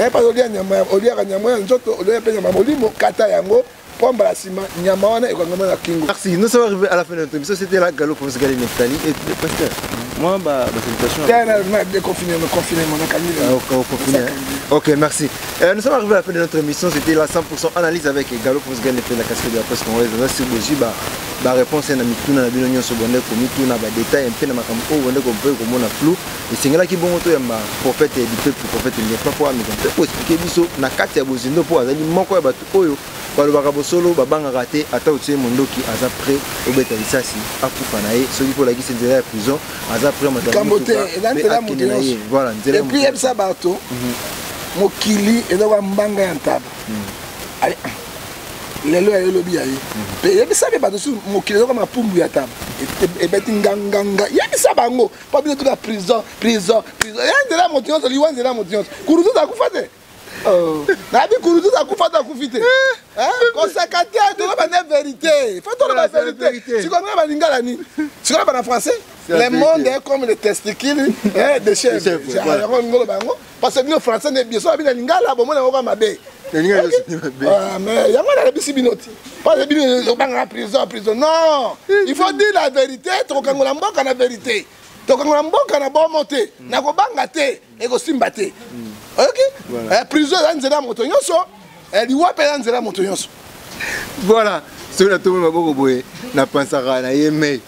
pas olia nyama oliaka nyama nzoto olia pe nyama molimo kata yango. Merci, nous sommes arrivés à la fin de notre émission. C'était la Gallo pour Nzgali Neftali. Et pasteur, moi, ma salutation. Ok, merci. Nous sommes arrivés à la fin de notre émission. C'était la 100% analyse avec Gallo pour Nzgali Neftali, la casquette de la presse congolaise. ba réponse na mituna na bino nyonso bonde ko mituna ba détail un peu na makambo o bonde ko mpe ko mona flou et singela ki bongo to ya ma prophète du peuple prophète ne pas pour mais pour expliquer biso na kati ya bozindo po azali moko ya bato oyo balobaka bosolo babanga raté ata otie mondoki aza prêt obeta lisasi akufa na ye soki po lakisi nzela ya prison aza prêt matambote voilà nzela et puis yebisa bato mokili ezaka mbanga ya ntaba lelo ya lobi ya ye pe yebisa be bato sur mokili ezaka mapumbu ya taba ebeti nganganga yebisa bango pa bino tuka prison nzela moto nyonso liwa nzela moto nyonso kurutu akufa te nabi kurutu akufa te akufi te consacré toloba na vérité faut toloba vérité sikoyo balingala nini sikoyo bana français le monde est comme les testicules de chèvre ngolo bango parce que bino français ne bien so abina lingala bomona ngoko mabe mais yango na bisi binoti parce que bino banga prison non il faut dire la vérité tokangola mboka na vérité tokangola mboka na bomo te na kobanga te ekosimba te ok prison ya nzela moto nyonso liwa pe ya nzela moto nyonso voilà soki na tomi maboko boye na pansaka na ye mai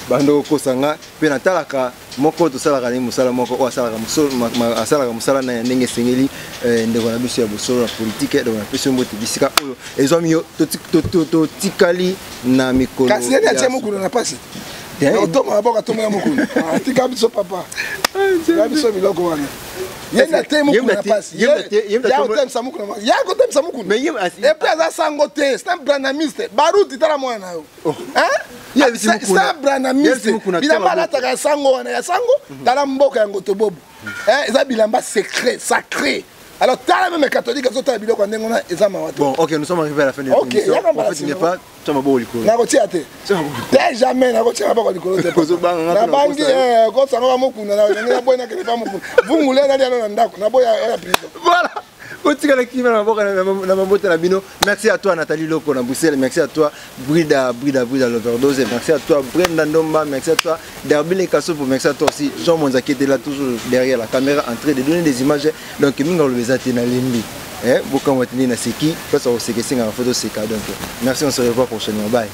bando kosanga pe na talaka moko tosalaka ni mosala moko oyo asalaka mosala na ndenge esengeli ndeko na biso ya bosolo na politike donc na pesi mbote bisika oyo ezwami yo totikali na mikolo kasi yeni atie mokulu na pasi otoma maboka toma ya mokulu atika biso papa ya biso biloko wana yeni atie mokulu na pasi ya otemisa mokulu ya kotemisa mokulu epe aza sango te c'est un branamiste baruti tala mwana na yo c'est un branamiste bilamba alataka ya sango wana ya sango tala mboka yango tobobo eza bilamba secret sacré. Alors, tu as même catholique, tu as biloko ndenge wana eza mawato. Bon, OK, nous sommes arrivés à la fin de l'émission. En fait, il n'y a pas tu as mabo likolo. Na kotia te. Te jamais na kotia mabo likolo te. Na bangi ko sanga mokuna na boy na kelepa mokuna. Vungule na dialo na ndako na boy ya prison. Voilà. Merci à toi Nathalie Loko na Bruxelles, merci à toi Brida l'overdose, merci à toi Brenda Ndomba, merci à toi Derbile Kassopo, merci à toi aussi Jean Monza qui était là toujours derrière la caméra en train de donner des images. Donc minga le bezate na limbi. Beaucoup watini na seki, parce que c'est que c'est un photo c'est donc merci, on se revoit prochainement, bye.